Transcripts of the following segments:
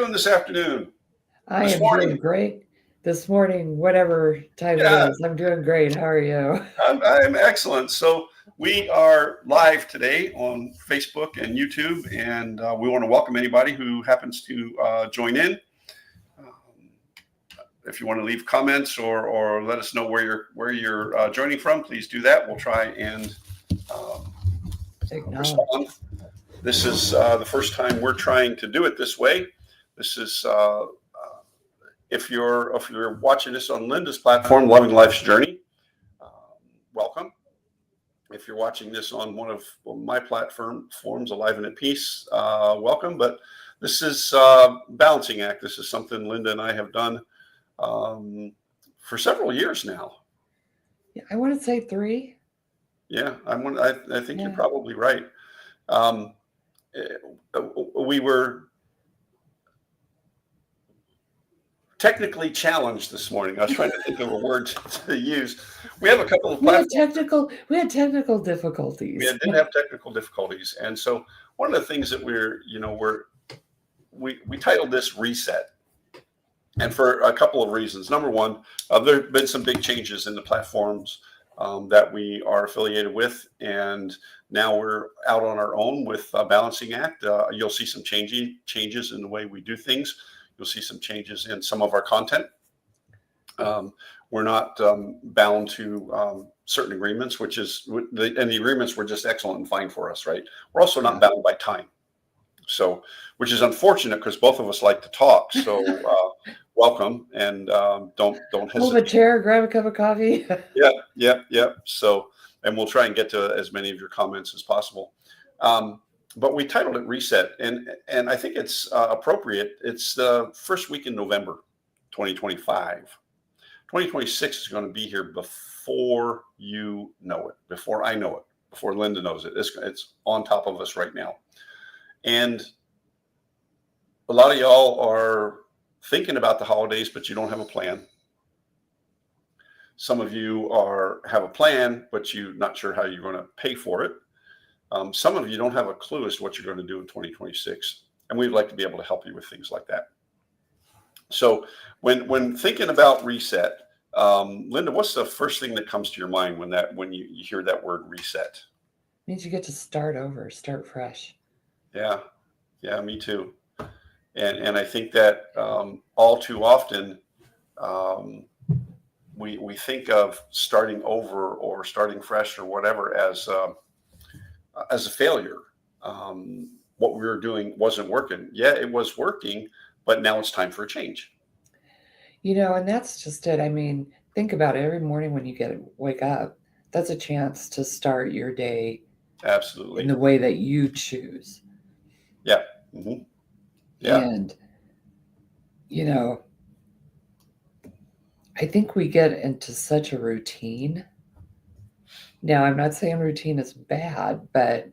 doing this afternoon? I This am doing morning? great this morning, whatever time it Yeah, is. I'm doing great. How are you? I'm excellent. So we are live today on Facebook and YouTube, and we want to welcome anybody who happens to join in. Um, if you want to leave comments or let us know where you're joining from, please do that. We'll try and um, Acknowledge. respond. This is the first time we're trying to do it this way. This is if you're watching this on Linda's platform, Loving Life's Journey, um, welcome. If you're watching this on one of my platforms, Alive and at Peace, welcome. But this is Balancing Act. This is something Linda and I have done um, for several years now. Yeah, I want to say three. Yeah, I think you're Yeah. probably right. Um, we were technically challenged this morning. I was trying to think of a word to use. We have a couple of platforms. We had technical We difficulties. did have technical difficulties, and so one of the things that we titled this Reset, and for a couple of reasons. Number one, there have been some big changes in the platforms that we are affiliated with, and now we're out on our own with Balancing Act. You'll see some changes in the way we do things. You'll see some changes in some of our content. We're not bound to certain agreements, and the agreements were just excellent and fine for us, right? We're also not Yeah. bound by time, so which is unfortunate because both of us like to talk. So welcome, and don't Pull up a hesitate. chair, grab a cup of coffee. Yeah. So, and we'll try and get to as many of your comments as possible. But we titled it Reset, and I think it's appropriate. It's the first week in November, 2025. 2026 is going to be here before you know it, before I know it, before Linda knows it. It's on top of us right now. And a lot of y'all are thinking about the holidays, but you don't have a plan. Some of you have a plan, but you're not sure how you're going to pay for it. Some of you don't have a clue as to what you're going to do in 2026. And we'd like to be able to help you with things like that. So when thinking about reset, Linda, what's the first thing that comes to your mind when you hear that word reset? Means you get to start over, start fresh. Yeah, me too. And I think that all too often um, we think of starting over or starting fresh or whatever as a failure. What we were doing wasn't working. Yeah, it was working, but now it's time for a change. And that's just it. I mean, think about it. Every morning when you wake up, that's a chance to start your day in Absolutely. the way that you choose. Yeah. Hmm. Yeah. And, you know, I think we get into such a routine. Now, I'm not saying routine is bad, but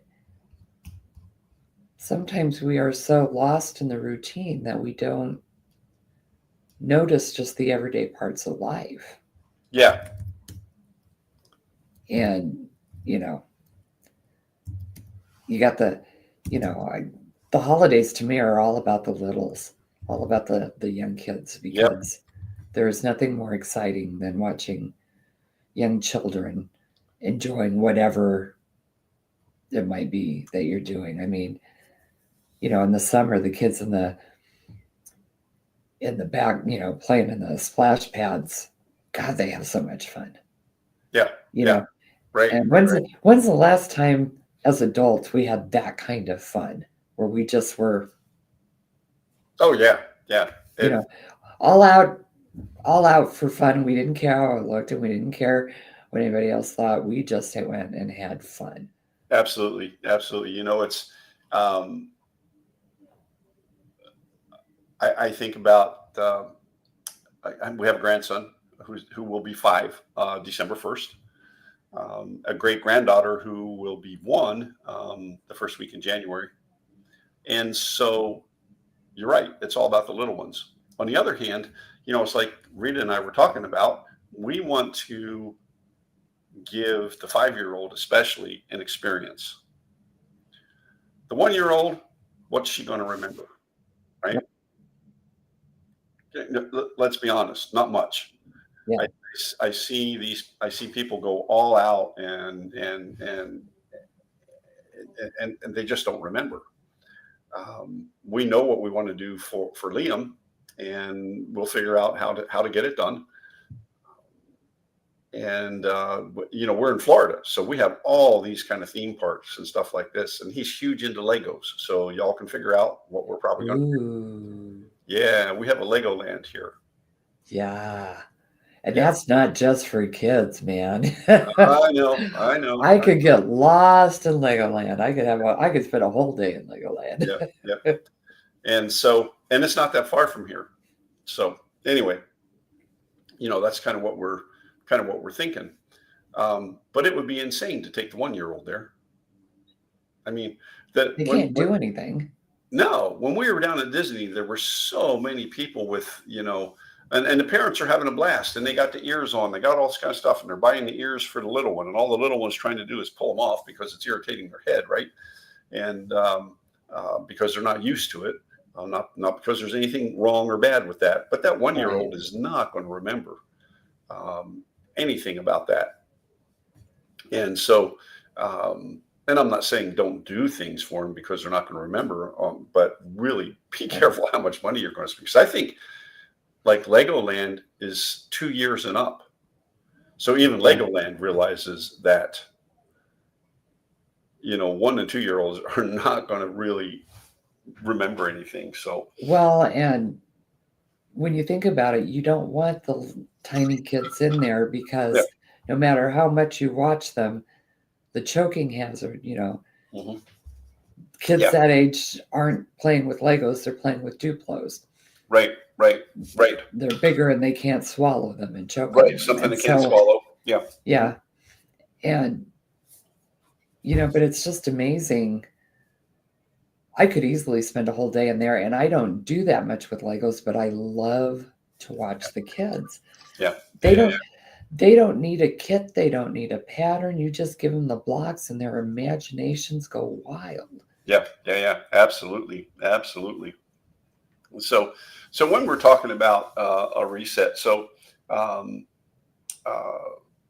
sometimes we are so lost in the routine that we don't notice just the everyday parts of life. Yeah. And, you know, you got you know, I, the holidays to me are all about the littles, all about the young kids, Yep. because there is nothing more exciting than watching young children enjoying whatever it might be that you're doing. I mean, in the summer, the kids in the back, playing in the splash pads, God, they have so much fun. Yeah. You Yeah. know, Right. and Right. when's the last time as adults we had that kind of fun where we just were, Oh yeah. Yeah. you It know, all out all out for fun. We didn't care how it looked and we didn't care what anybody else thought. We just went and had fun. absolutely. Absolutely. It's um, I think about we have a grandson who will be 5 December 1st. A great granddaughter who will be 1 the first week in January. And so you're right. It's all about the little ones. On the other hand, it's like Rita and I were talking about. We want to give the 5-year-old, especially, an experience. The 1-year-old, what's she going to remember? Right. Yep. let's be honest, not much. Yeah. I, I see people go all out and they just don't remember. We know what we want to do for Liam, and we'll figure out how to get it done. And we're in Florida, so we have all these kind of theme parks and stuff like this. And he's huge into Legos, so y'all can figure out what we're probably going to do. Ooh. Yeah, we have a Legoland here. Yeah. And Yeah, that's not just for kids, man. I know. I could get lost in Legoland. I could spend a whole day in Legoland. Yeah. And it's not that far from here. So anyway, that's kind of what we're thinking. But it would be insane to take the 1-year-old there. I mean, that They can't do anything. no, when we were down at Disney, there were so many people with, and the parents are having a blast, and they got the ears on, they got all this kind of stuff, and they're buying the ears for the little one, and all the little one's trying to do is pull them off because it's irritating their head, right? And because they're not used to it, not because there's anything wrong or bad with that, but that 1-year-old is not going to remember anything about that. And so, and I'm not saying don't do things for them because they're not going to remember, but really be careful how much money you're going to spend. Because I think like Legoland is 2 years and up. So even Legoland realizes that, 1 and 2-year-olds are not going to really remember anything. So, Well, and when you think about it, you don't want the tiny kids in there because yeah. no matter how much you watch them, the choking hazard, Mhm. kids Yeah. that age aren't playing with Legos, they're playing with Duplos. Right. They're bigger and they can't swallow them and choke on Right. them. Something And they can't so, swallow. Yeah. yeah. And, but it's just amazing. I could easily spend a whole day in there, and I don't do that much with Legos, but I love to watch the kids. Yeah. They don't need a kit, they don't need a pattern. You just give them the blocks and their imaginations go wild. Yeah. Absolutely. So when we're talking about a reset, so um,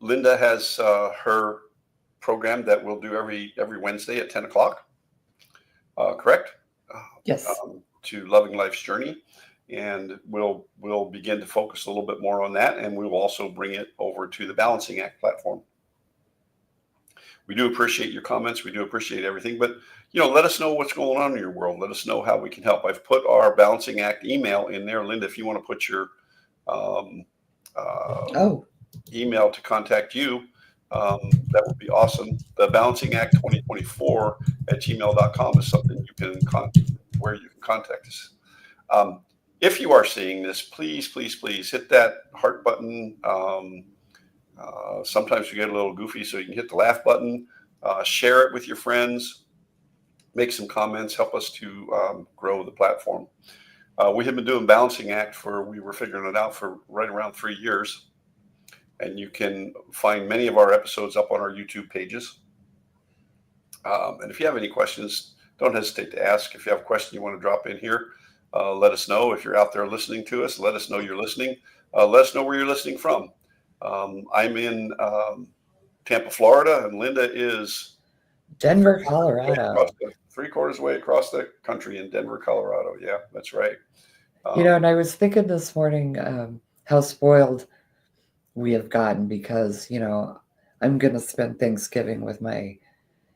Linda has her program that we'll do every Wednesday at 10 o'clock. Correct? Yes. To Loving Life's Journey, and we'll begin to focus a little bit more on that, and we will also bring it over to the Balancing Act platform. We do appreciate your comments. We do appreciate everything, but let us know what's going on in your world. Let us know how we can help. I've put our Balancing Act email in there, Linda. If you want to put your email to contact you, that would be awesome. The Balancing Act 2024 at gmail.com is something you can where you can contact us. If you are seeing this, please hit that heart button. Sometimes we get a little goofy, so you can hit the laugh button, share it with your friends, make some comments, help us to grow the platform. We have been doing Balancing Act we were figuring it out for right around 3 years. And you can find many of our episodes up on our YouTube pages. And if you have any questions, don't hesitate to ask. If you have a question you want to drop in here, let us know. If you're out there listening to us, let us know you're listening. Let us know where you're listening from. I'm in Tampa, Florida, and Linda is Denver, Colorado. 3/4 way across the country in Denver, Colorado. Yeah, that's right. And I was thinking this morning how spoiled we have gotten because, I'm going to spend Thanksgiving with my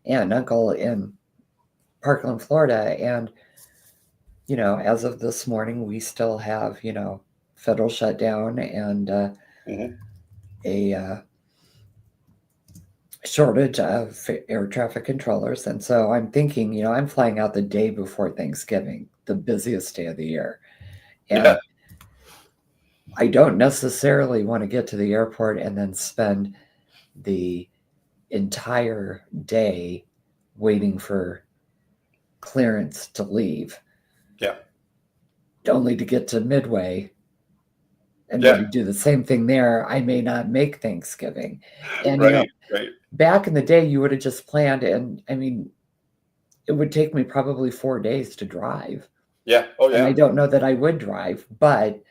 aunt and uncle in Parkland, Florida. And, as of this morning, we still have, federal shutdown and a shortage of air traffic controllers. And so I'm thinking, I'm flying out the day before Thanksgiving, the busiest day of the year. And I don't necessarily want to get to the airport and then spend the entire day waiting for clearance to leave. Yeah. Only to get to Midway and maybe do the same thing there. I may not make Thanksgiving. And right. Back in the day, you would have just planned, and I mean, it would take me probably 4 days to drive. Yeah. Oh, yeah. And I don't know that I would drive, but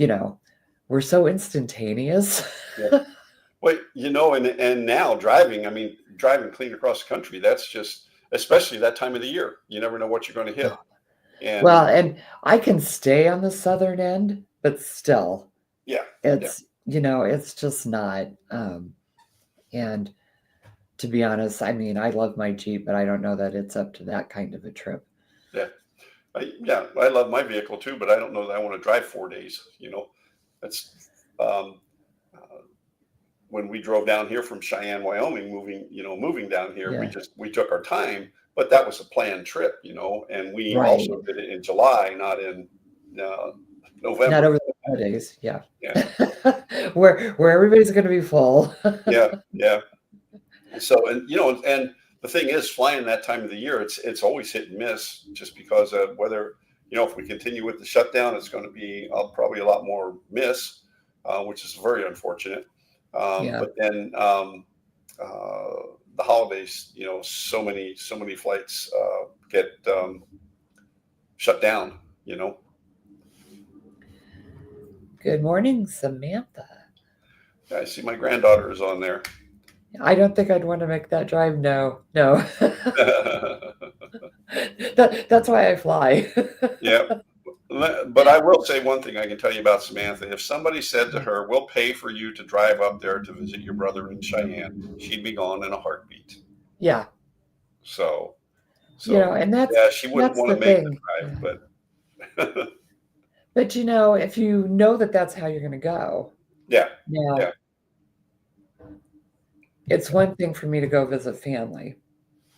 you know, we're so instantaneous. Yeah. Well, and now driving, I mean, driving clean across the country, that's just, especially that time of the year. You never know what you're going to hit. Well, And and I can stay on the southern end, but still, yeah, yeah, it's just not. And to be honest, I mean, I love my Jeep, but I don't know that it's up to that kind of a trip. yeah. I love my vehicle too, but I don't know that I want to drive 4 days. That's um, uh, when we drove down here from Cheyenne, Wyoming, moving down here, Yeah, we took our time, but that was a planned trip, and we right. also did it in July, not in uh, Not November. over the holidays. Yeah. Yeah, Where everybody's going to be full. yeah, yeah. So, and the thing is, flying that time of the year, it's always hit and miss, just because of whether, if we continue with the shutdown, it's going to be probably a lot more miss, which is very unfortunate. Yeah. But then the holidays, so many flights get shut down. Good morning, Samantha. I see my granddaughter is on there. I don't think I'd want to make that drive. No, no. That's why I fly. Yeah. But I will say one thing I can tell you about Samantha. If somebody said to her, "We'll pay for you to drive up there to visit your brother in Cheyenne," she'd be gone in a heartbeat. Yeah. So, And yeah, she wouldn't that's want the to make the thing. drive, but But if you know that that's how you're going to go, yeah, now yeah. it's one thing for me to go visit family,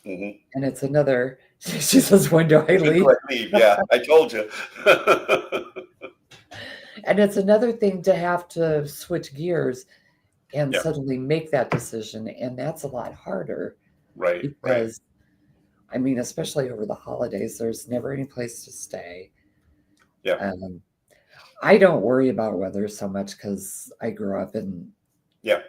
Hmm. and it's another. She says, "When do I When do leave?" I leave? Yeah, I told you. And it's another thing to have to switch gears and Yeah, suddenly make that decision, and that's a lot harder right, right. because, I mean, especially over the holidays, there's never any place to stay. Yeah, Um, I don't worry about weather so much because I grew up yeah,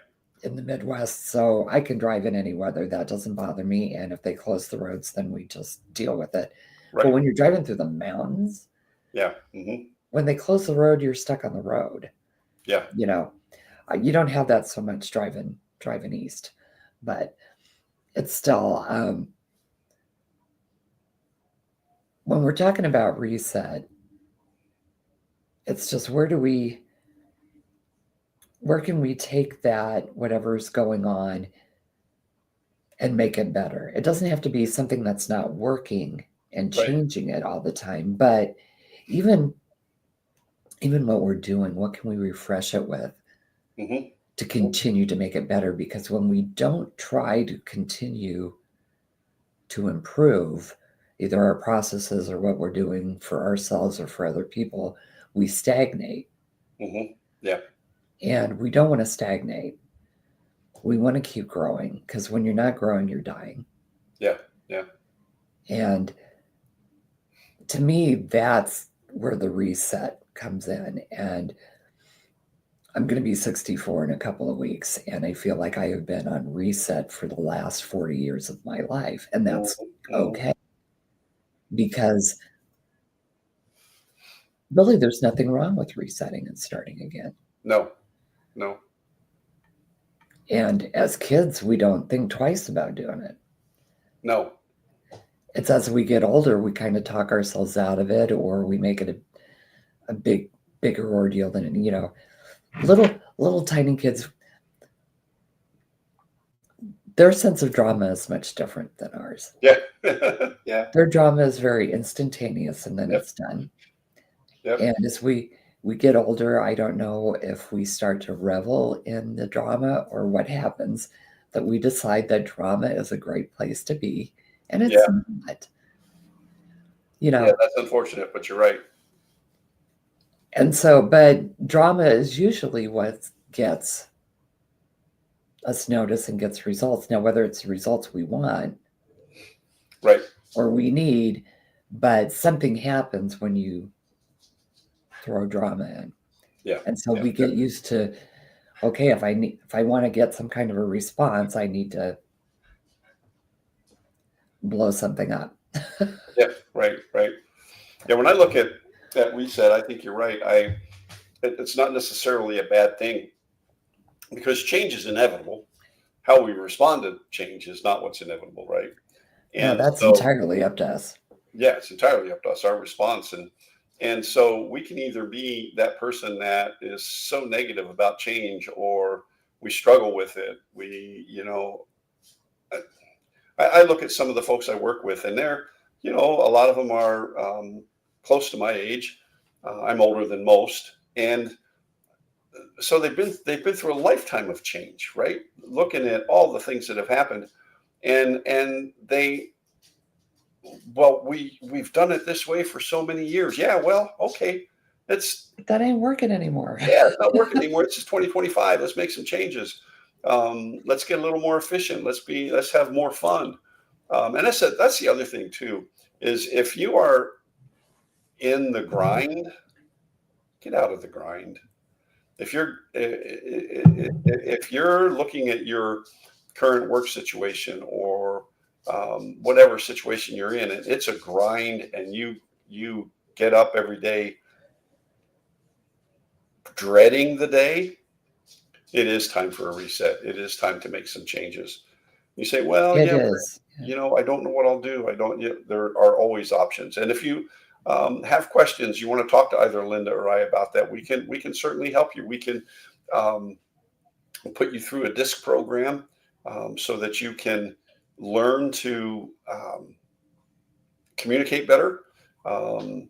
in the Midwest, so I can drive in any weather. That doesn't bother me. And if they close the roads, then we just deal with it. But right. when you're driving through the mountains, Yeah, hmm, when they close the road, you're stuck on the road. yeah, You know, you don't have that so much driving east, but it's still when we're talking about reset, it's just where can we take that whatever's going on and make it better? It doesn't have to be something that's not working and right. changing it all the time, but even what we're doing, what can we refresh it with Hmm. to continue to make it better? Because when we don't try to continue to improve either our processes or what we're doing for ourselves or for other people, we stagnate. Hmm. Yeah, And we don't want to stagnate. We want to keep growing because when you're not growing, you're dying. yeah, yeah. And to me, that's where the reset comes in. And I'm going to be 64 in a couple of weeks. And I feel like I have been on reset for the last 40 years of my life. And Hmm. that's Hmm. okay because really there's nothing wrong with resetting and starting again. No, no. And as kids, we don't think twice about doing it. No. It's as we get older, we kind of talk ourselves out of it or we make it a bigger ordeal than, little tiny kids, their sense of drama is much different than ours. Yeah. Yeah. Their drama is very instantaneous and then Yep. it's done. Yep. And as we get older, I don't know if we start to revel in the drama or what happens that we decide that drama is a great place to be and it's Yeah. not. Yeah. That's unfortunate, but you're right. And so, but drama is usually what gets us notice and gets results. Now, whether it's the results we want Right. or we need, but something happens when you throw drama in. Yeah. And so Yeah. we get used to, okay, if I want to get some kind of a response, I need to blow something up. Yeah. Right. Right. Yeah. When I look at reset, I think you're right. it's not necessarily a bad thing because change is inevitable. How we respond to change is not what's inevitable, right? No, And that's so, entirely up to us. yeah, it's entirely up to us, our response. And so we can either be that person that is so negative about change, or we struggle with it. I look at some of the folks I work with, and a lot of them are close to my age. I'm older than most, and so they've been through a lifetime of change, right? Looking at all the things that have happened, and we've done it this way for so many years. Yeah, well, okay, it's That ain't working anymore. yeah, it's not working anymore. It's just 2025. Let's make some changes. Let's get a little more efficient. Let's have more fun. And that's the other thing too, is if you are in the grind, get out of the grind. If you're looking at your current work situation, or whatever situation you're in, and it's a grind, and you get up every day dreading the day, it is time for a reset. It is time to make some changes. You say, well, It yeah, is. I don't know what I'll do. I don't. There are always options, and if you have questions, you want to talk to either Linda or I about that, we can certainly help you. We can um, put you through a DISC program, so that you can learn to communicate better. Um,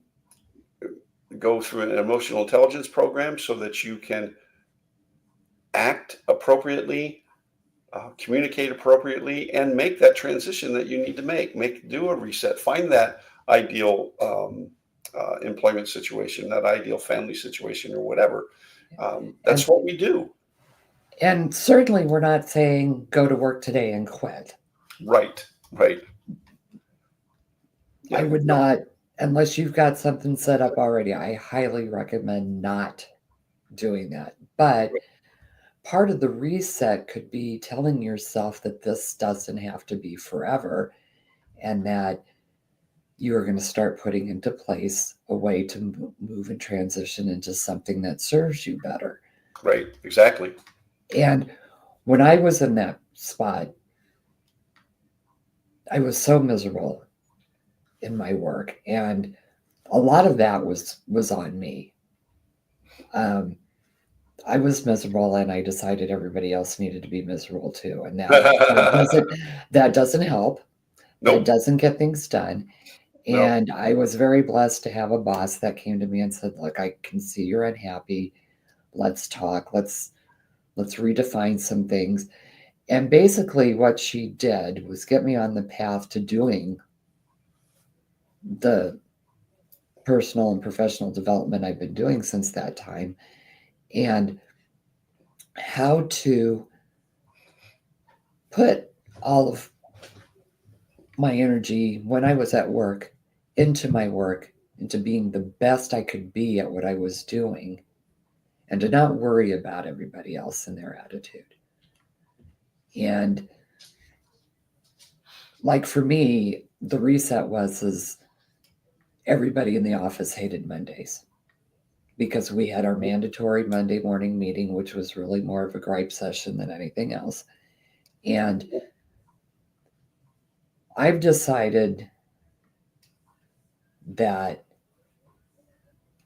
Go through an emotional intelligence program so that you can act appropriately, communicate appropriately, and make that transition that you need to do a reset, find that ideal employment situation, that ideal family situation, or whatever. That's And what we do. and certainly we're not saying go to work today and quit. Right, right. I Yeah, would not, unless you've got something set up already. I highly recommend not doing that. But part of the reset could be telling yourself that this doesn't have to be forever, and that you are going to start putting into place a way to move and transition into something that serves you better. right, exactly. And when I was in that spot, I was so miserable in my work, and a lot of that was on me. Um, I was miserable, and I decided everybody else needed to be miserable too, and that doesn't help. That Nope, doesn't get things done. no, And I was very blessed to have a boss that came to me and said, "Look, I can see you're unhappy. Let's talk. Let's redefine some things." And basically what she did was get me on the path to doing the personal and professional development I've been doing since that time, and how to put all of my energy when I was at work into my work, into being the best I could be at what I was doing, and to not worry about everybody else and their attitude. And like for me, the reset is everybody in the office hated Mondays because we had our mandatory Monday morning meeting, which was really more of a gripe session than anything else. And I've decided that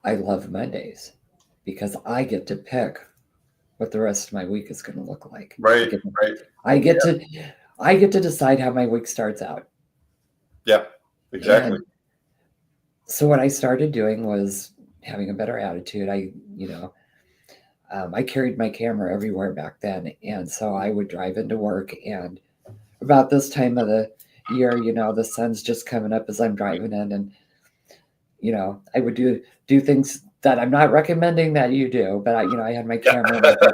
I love Mondays because I get to pick what the rest of my week is going to look like. right, right. I get to I get to decide how my week starts out. Yeah, exactly. And so what I started doing was having a better attitude. I carried my camera everywhere back then, and so I would drive into work, and about this time of the year, the sun's just coming up as I'm driving in, and I would do things that I'm not recommending that you do, but I had my Yeah. camera and I'd go,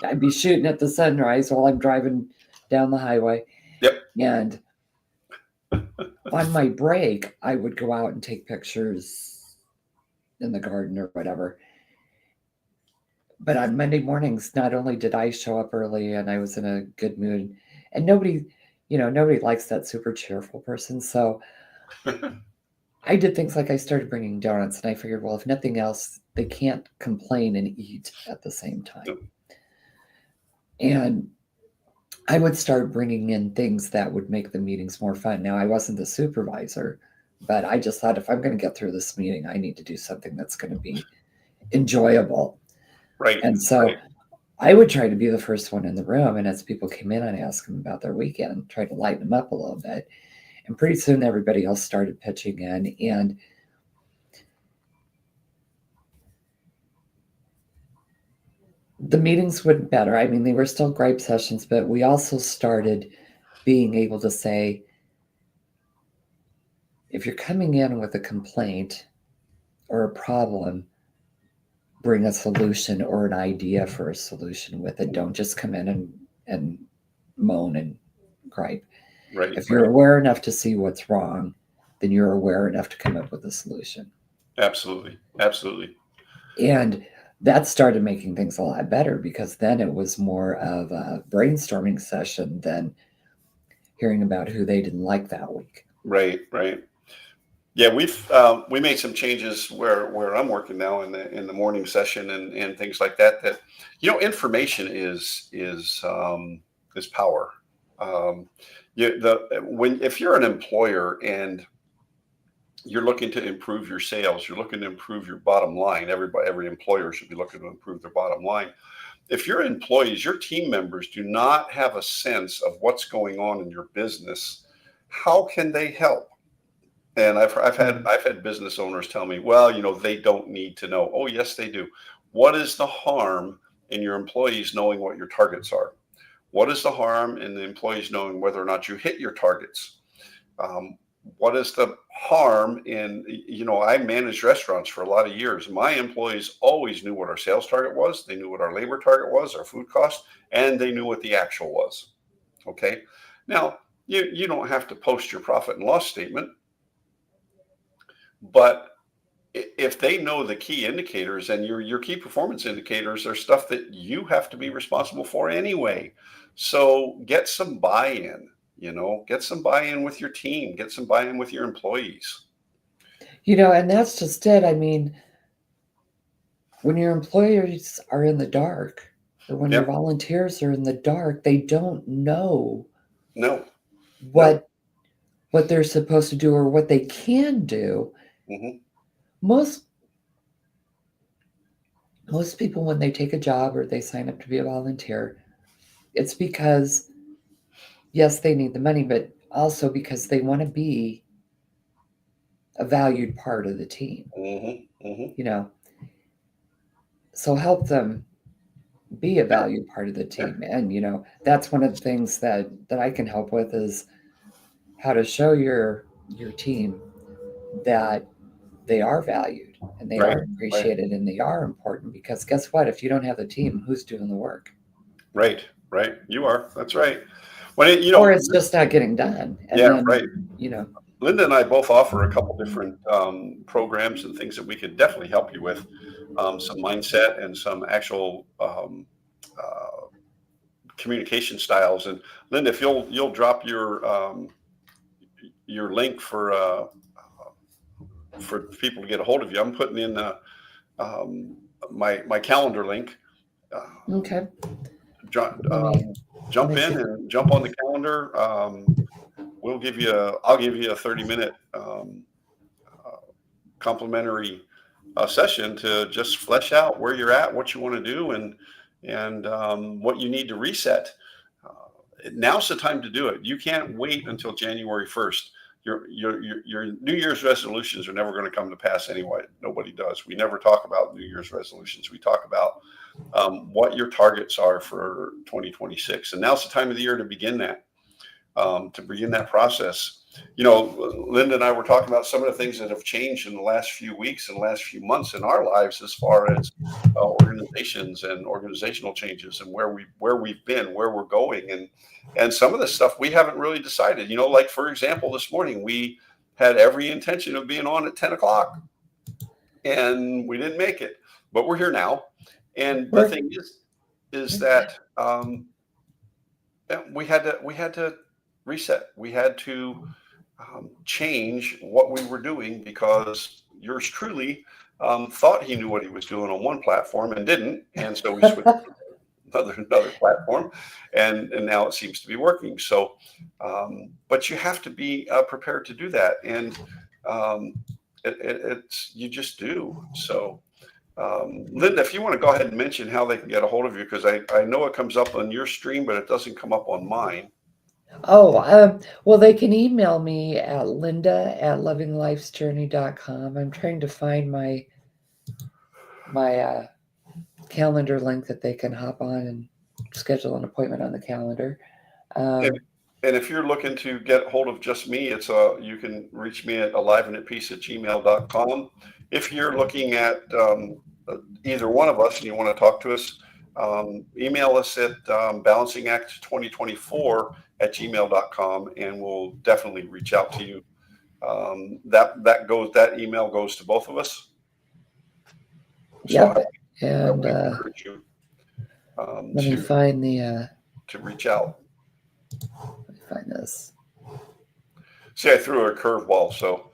I'd be shooting at the sunrise while I'm driving down the highway. Yep. And on my break, I would go out and take pictures in the garden or whatever. But on Monday mornings, not only did I show up early and I was in a good mood, and nobody likes that super cheerful person. So I did things like I started bringing donuts, and I figured, well, if nothing else, they can't complain and eat at the same time. And I would start bringing in things that would make the meetings more fun. Now, I wasn't the supervisor, but I just thought if I'm going to get through this meeting, I need to do something that's going to be enjoyable. Right. And so Right. I would try to be the first one in the room. And as people came in, I'd ask them about their weekend, try to lighten them up a little bit. And pretty soon everybody else started pitching in. And the meetings went better. I mean, they were still gripe sessions, but we also started being able to say, if you're coming in with a complaint or a problem, bring a solution or an idea for a solution with it. Don't just come in and moan and gripe. Right. If you're aware enough to see what's wrong, then you're aware enough to come up with a solution. Absolutely. Absolutely. And that started making things a lot better, because then it was more of a brainstorming session than hearing about who they didn't like that week. Right. Right. Yeah, we made some changes where I'm working now in the morning session and things like that. That, information is power. If you're an employer and you're looking to improve your sales, you're looking to improve your bottom line. Every employer should be looking to improve their bottom line. If your employees, your team members, do not have a sense of what's going on in your business, how can they help? And I've had business owners tell me, well, they don't need to know. Oh, yes, they do. What is the harm in your employees knowing what your targets are? What is the harm in the employees knowing whether or not you hit your targets? What is the harm in, I managed restaurants for a lot of years. My employees always knew what our sales target was. They knew what our labor target was, our food cost, and they knew what the actual was. Okay. Now, you don't have to post your profit and loss statement, but if they know the key indicators, and your key performance indicators are stuff that you have to be responsible for anyway. So get some buy-in, get some buy-in with your team, get some buy-in with your employees. And that's just it. I mean, when your employees are in the dark, or when your Yep. volunteers are in the dark, they don't know No. what they're supposed to do or what they can do. Hmm. Most people, when they take a job or they sign up to be a volunteer, it's because, yes, they need the money, but also because they want to be a valued part of the team. Hmm. Hmm. So help them be a Yeah. valued part of the Yeah. team. And that's one of the things that I can help with, is how to show your team that they are valued and they Right. are appreciated and they are important. Because guess what? If you don't have the team, who's doing the work? Right. Right. You are. That's right. When Or it's just not getting done. And yeah. then, Right. you know, Linda and I both offer a couple different programs and things that we could definitely help you with, some mindset and some actual uh, communication styles. And Linda, if you'll drop your link for people to get a hold of you, I'm putting in my calendar link. okay. Jump Let me, jump let me in see. and jump on the calendar. I'll give you a 30-minute complimentary session to just flesh out where you're at, what you want to do, and what you need to reset. Now's the time to do it. You can't wait until January 1st. Your New Year's resolutions are never going to come to pass anyway. Nobody does. We never talk about New Year's resolutions. We talk about what your targets are for 2026, and now's the time of the year to begin that. To begin that process. Linda and I were talking about some of the things that have changed in the last few weeks and the last few months in our lives, as far as organizations and organizational changes, and where we've been, where we're going, and some of the stuff we haven't really decided. Like, for example, this morning we had every intention of being on at 10 o'clock, and we didn't make it, but we're here now. And the thing is that we had to reset. We had to change what we were doing, because yours truly thought he knew what he was doing on one platform and didn't, and so we switched to another platform, and now it seems to be working. So, but you have to be prepared to do that, and um, it's you just do. So, Linda, if you want to go ahead and mention how they can get a hold of you, because I know it comes up on your stream, but it doesn't come up on mine. Oh, well, they can email me at linda@lovinglifesjourney.com. I'm trying to find my calendar link that they can hop on and schedule an appointment on the calendar. And, and if you're looking to get hold of just me, it's you can reach me at aliveandatpeace@gmail.com. If you're looking at either one of us and you want to talk to us, email us at balancingact2024@gmail.com, and we'll definitely reach out to you. That email goes to both of us. Yep. So And I encourage you let me find the to reach out. let me find this. See, I threw her a curveball, so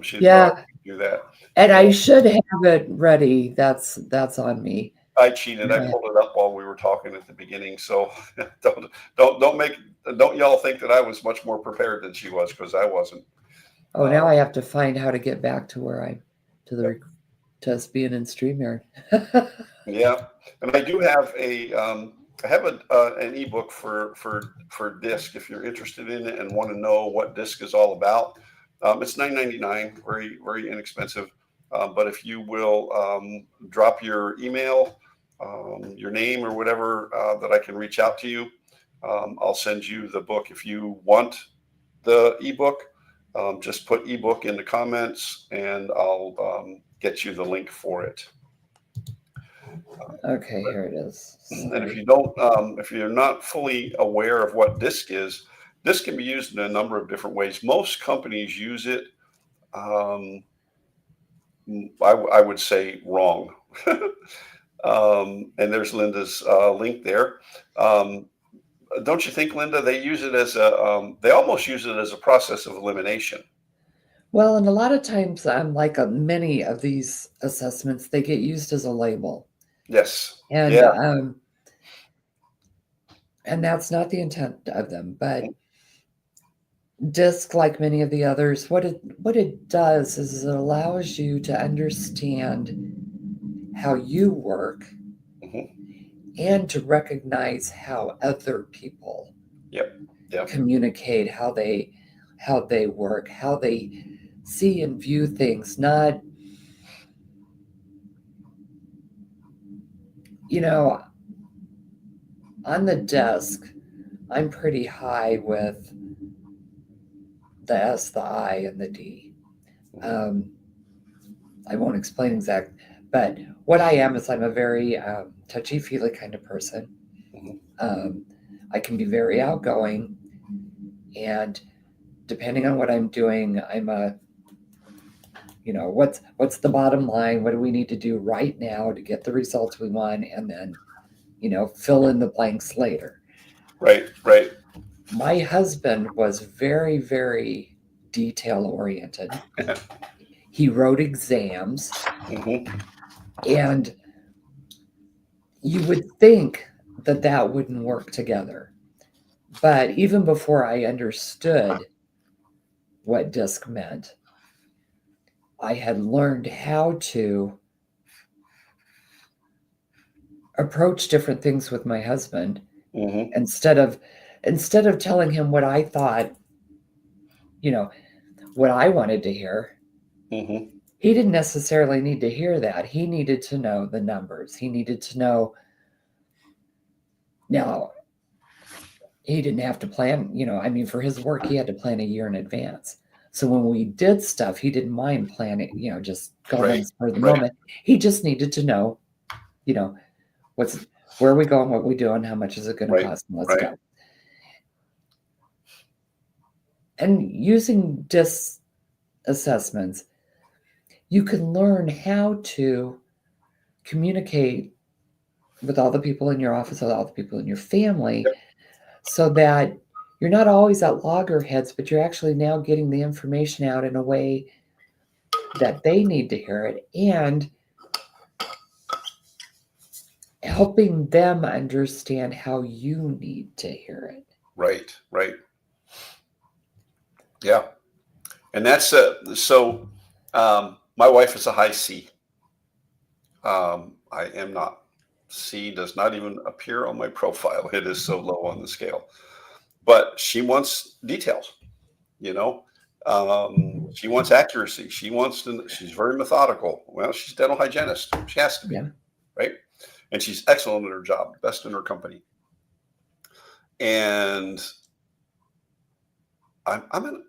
she Yeah, do that. and I should have it ready. That's on me. I cheated. I pulled it up while we were talking at the beginning. So don't y'all think that I was much more prepared than she was, because I wasn't. Oh, now I have to find how to get back to where to us being in StreamYard. Yeah, and I do have an ebook for DISC if you're interested in it and want to know what DISC is all about. It's $9.99, very very inexpensive. But if you will drop your email, your name or whatever, that I can reach out to you, I'll send you the book. If you want the ebook, just put ebook in the comments and I'll get you the link for it. Okay, here it is. And if you don't, if you're not fully aware of what DISC is, this can be used in a number of different ways. Most companies use it, I would say, wrong. And there's Linda's link there. Don't you think, Linda, they use it as they almost use it as a process of elimination? Well, and a lot of times, like many of these assessments, they get used as a label. Yes. And yeah. And that's not the intent of them. But DISC, like many of the others, what it does is it allows you to understand how you work, and to recognize how other people communicate, how they work, how they see and view things. Not, on the desk, I'm pretty high with the S, the I, and the D. I won't explain exact, but what I am is I'm a very touchy-feely kind of person. I can be very outgoing, and depending on what I'm doing, I'm a, what's the bottom line? What do we need to do right now to get the results we want? And then, fill in the blanks later. Right. My husband was very, very detail-oriented. He wrote exams, and you would think that wouldn't work together. But even before I understood what DISC meant, I had learned how to approach different things with my husband. Instead of telling him what I thought, what I wanted to hear. He didn't necessarily need to hear that. He needed to know the numbers. He needed to know. Now, he didn't have to plan, for his work, he had to plan a year in advance. So when we did stuff, he didn't mind planning, just going for the moment. He just needed to know, where are we going, what are we doing, how much is it going to cost, and let's go. And using DISC assessments, you can learn how to communicate with all the people in your office, with all the people in your family, so that you're not always at loggerheads, but you're actually now getting the information out in a way that they need to hear it, and helping them understand how you need to hear it. Right. Right. Yeah. And that's so. My wife is a high C. I am not. C does not even appear on my profile. It is so low on the scale. But she wants details. You know, she wants accuracy. She wants to. She's very methodical. Well, she's a dental hygienist. She has to be, Yeah. right? And she's excellent at her job, best in her company. And I'm an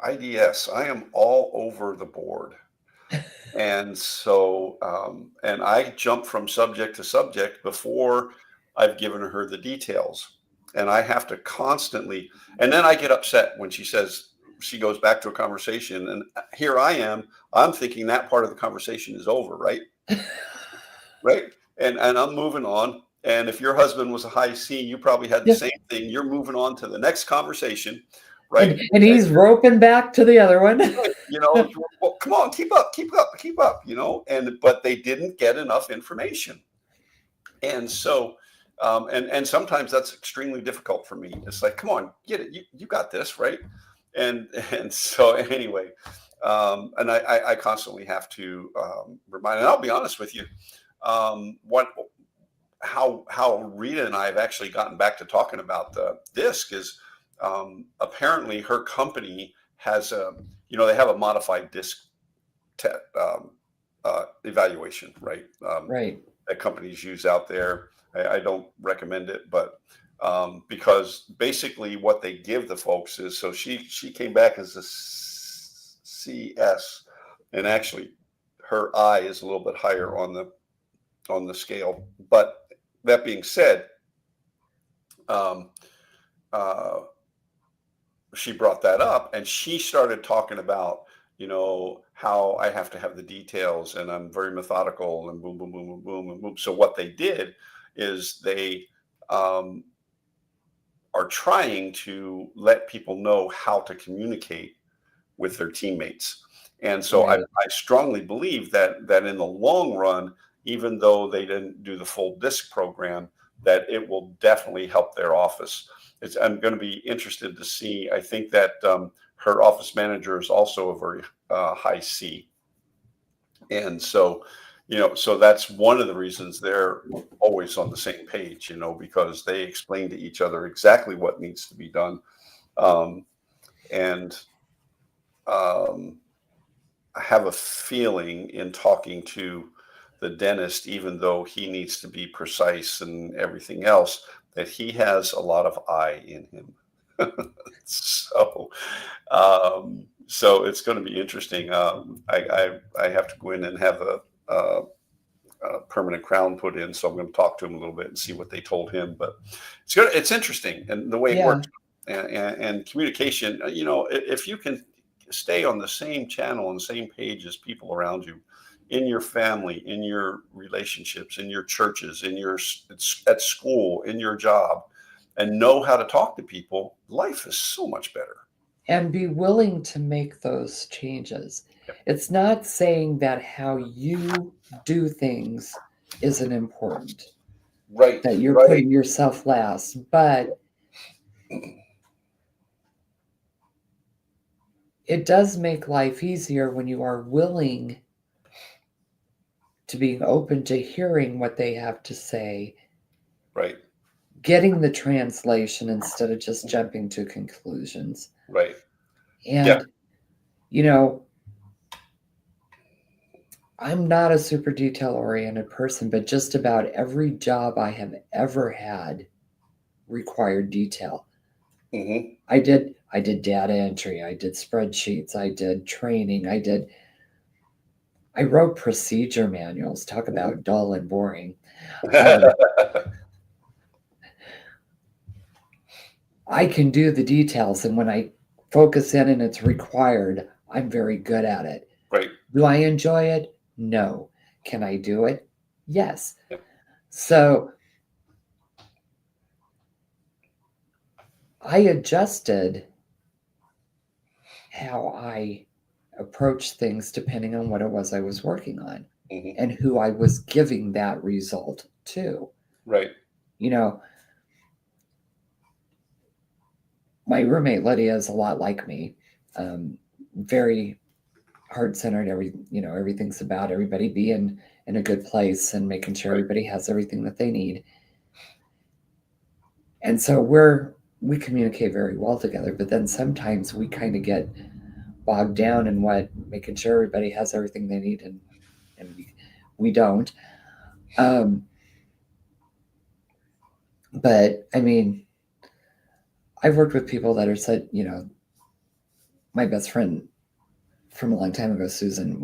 IDS. I am all over the board. And so, and I jump from subject to subject before I've given her the details. And I have to constantly, and then I get upset when she says, she goes back to a conversation. And here I am, I'm thinking that part of the conversation is over, right? Right. And I'm moving on. And if your husband was a high C, you probably had the Yeah. same thing. You're moving on to the next conversation, And, right? and he's roping back to the other one. Well, come on, keep up, and but they didn't get enough information. And so, and sometimes that's extremely difficult for me. It's like, come on, get it, you got this, right? And so anyway, and I constantly have to remind, and I'll be honest with you, what how Rita and I have actually gotten back to talking about the disc is, apparently her company has a, they have a modified disc te- um, evaluation, right? Right. That companies use out there. I don't recommend it, but because basically what they give the folks is, so she came back as a CS, and actually her I is a little bit higher on the scale. But that being said, um, uh, she brought that up and she started talking about, how I have to have the details and I'm very methodical and boom, boom, boom, boom, boom, and boom. So what they did is they um, are trying to let people know how to communicate with their teammates. And so I, Right. I strongly believe that in the long run, even though they didn't do the full disc program, that it will definitely help their office. I'm going to be interested to see. I think that her office manager is also a very high C, and so so that's one of the reasons they're always on the same page. Because they explain to each other exactly what needs to be done, um, and um, I have a feeling in talking to the dentist, even though he needs to be precise and everything else, that he has a lot of I in him. So it's going to be interesting. I have to go in and have a permanent crown put in, so I'm going to talk to him a little bit and see what they told him. But it's good. It's interesting, and the way it Yeah. works, and communication. If you can stay on the same channel and same page as people around you, in your family, in your relationships, in your churches, at school, in your job, and know how to talk to people, life is so much better. And be willing to make those changes. It's not saying that how you do things isn't important, Right, that you're right, putting yourself last, but it does make life easier when you are willing to being open to hearing what they have to say, right, getting the translation instead of just jumping to conclusions. right. Yeah. And, you know, I'm not a super detail oriented person, but just about every job I have ever had required detail. Hmm. I did data entry, I did spreadsheets, I did training, I wrote procedure manuals. Talk about dull and boring. Um, I can do the details, and when I focus in and it's required, I'm very good at it. Right. Do I enjoy it? No. Can I do it? Yes. Yep. So I adjusted how I approach things depending on what it was I was working on Hmm. and who I was giving that result to. Right. You know, my roommate Lydia is a lot like me, very heart-centered. Everything's about everybody being in a good place and making sure Right. everybody has everything that they need. And so we communicate very well together, but then sometimes we kind of get bogged down in what making sure everybody has everything they need, and we don't. Um, but I mean, I've worked with people that are said, my best friend from a long time ago, Susan,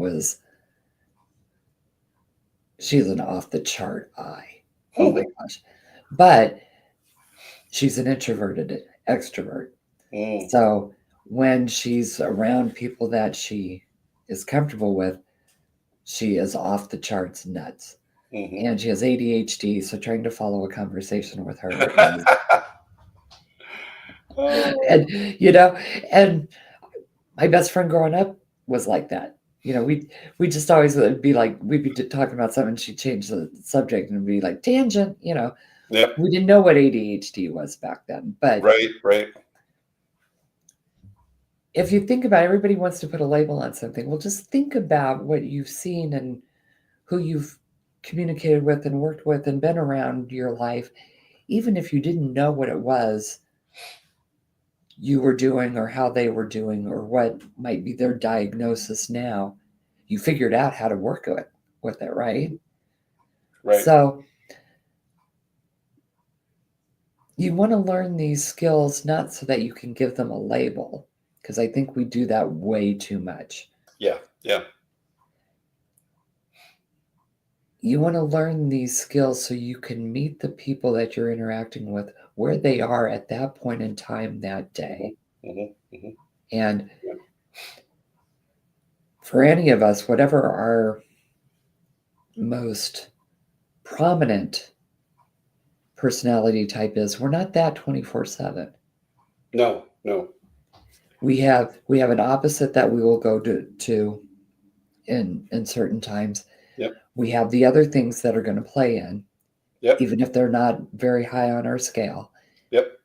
she's an off the chart eye. Oh my gosh. But she's an introverted extrovert. Mm, So when she's around people that she is comfortable with, she is off the charts nuts. hmm. And she has ADHD, so trying to follow a conversation with her is Oh, and you know, and my best friend growing up was like that. We just always would be like we'd be talking about something, she'd change the subject and be like tangent. yep. We didn't know what ADHD was back then, but Right. Right. if you think about it, everybody wants to put a label on something. Well, just think about what you've seen and who you've communicated with and worked with and been around your life, even if you didn't know what it was you were doing or how they were doing or what might be their diagnosis now, you figured out how to work with it, right? Right. So you want to learn these skills not so that you can give them a label, because I think we do that way too much. Yeah. Yeah. You want to learn these skills so you can meet the people that you're interacting with where they are at that point in time that day. Hmm. Hmm. And Yeah. for any of us, whatever our most prominent personality type is, we're not that 24/7. No. No. We have an opposite that we will go to in certain times. Yep. We have the other things that are going to play in, Yep. even if they're not very high on our scale. Yep.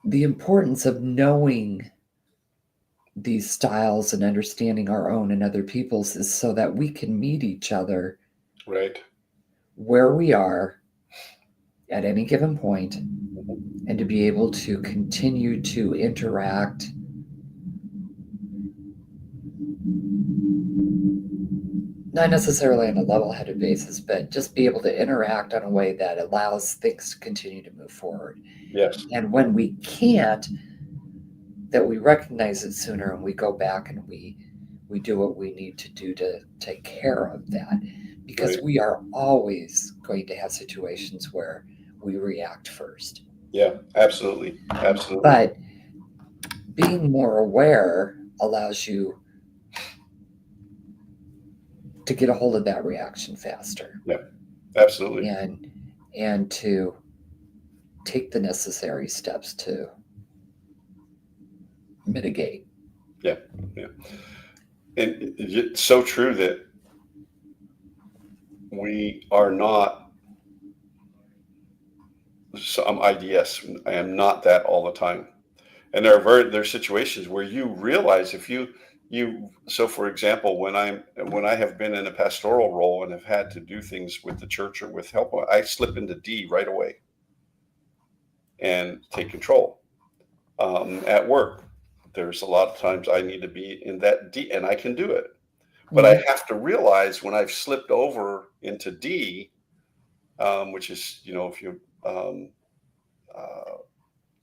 The importance of knowing these styles and understanding our own and other people's is so that we can meet each other Right. where we are at any given point Mhm. and to be able to continue to interact not necessarily on a level-headed basis, but just be able to interact on a way that allows things to continue to move forward. Yes. And when we can't, that we recognize it sooner and we go back and we do what we need to do to take care of that, because Right. we are always going to have situations where we react first. Yeah. Absolutely. Absolutely. But being more aware allows you to get a hold of that reaction faster Yeah. Absolutely. and to take the necessary steps to mitigate. Yeah. Yeah. And it's so true that we are not. So I'm IDS. I am not that all the time. And there are situations where you realize if you so for example when I have been in a pastoral role and have had to do things with the church or with help, I slip into D right away and take control. At work, there's a lot of times I need to be in that D and I can do it, but I Mhm. have to realize when I've slipped over into D, which is if you uh,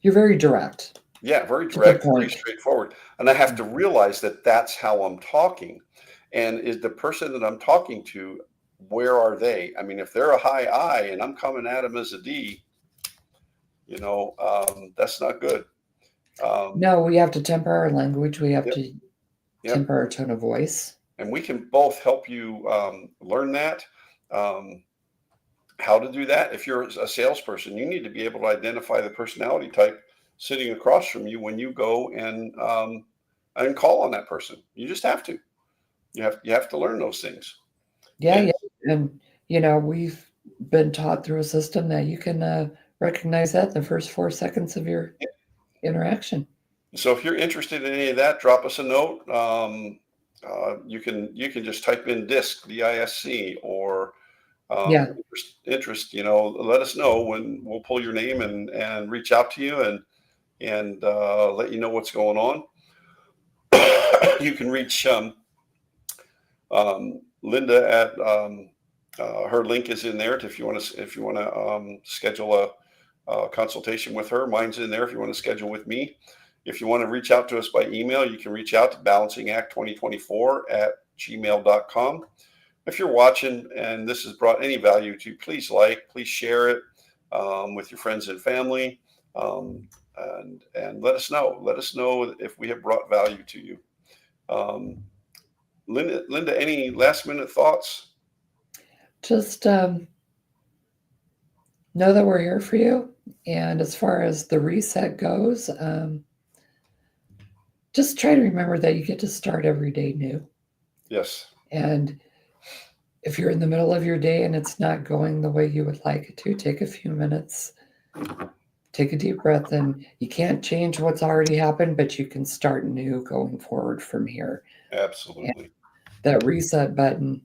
You're very direct, yeah, very to the direct, very point. straightforward. And I have to Mhm. realize that that's how I'm talking. And is the person that I'm talking to, where are they? I mean, if they're a high I and I'm coming at them as a D, that's not good. Um, No, we have to temper our language. We have yep, to yep. temper our tone of voice. And we can both help you learn that. Um, how to do that. If you're a salesperson, you need to be able to identify the personality type sitting across from you when you go and and call on that person. You just have to. You have to learn those things. Yeah, And yeah. And, we've been taught through a system that you can recognize that in the first 4 seconds of your interaction. so if you're interested in any of that, drop us a note. You can just type in DISC, DISC, or Yeah. interest. Let us know, when we'll pull your name and reach out to you and let you know what's going on. You can reach Linda at her link is in there. If you want to schedule a consultation with her, mine's in there. If you want to schedule with me, if you want to reach out to us by email, you can reach out to balancingact2024@gmail.com. If you're watching and this has brought any value to you, please share it with your friends and family, and let us know. Let us know if we have brought value to you. Linda, any last minute thoughts? Just know that we're here for you. And as far as the reset goes, just try to remember that you get to start every day new. Yes. And if you're in the middle of your day and it's not going the way you would like it to, take a few minutes, take a deep breath, and you can't change what's already happened, but you can start new going forward from here. Absolutely. And that reset button,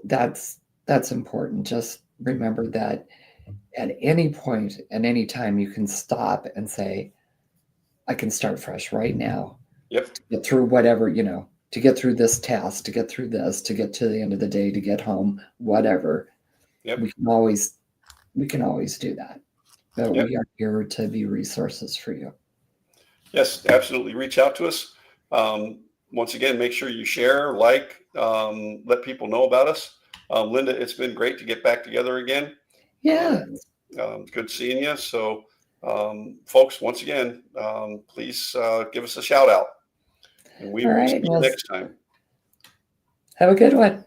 that's important. Just remember that at any point and any time you can stop and say, I can start fresh right now. Yep. To get through whatever, to get through this task, to get through this, to get to the end of the day, to get home, whatever. Yep. We can always do that. But Yep. we are here to be resources for you. Yes, absolutely. Reach out to us. Once again, make sure you share, let people know about us. Linda, it's been great to get back together again. Yeah. Good seeing you. So, folks, once again, please give us a shout out, and we All will right. see you Well, next time. have a good one.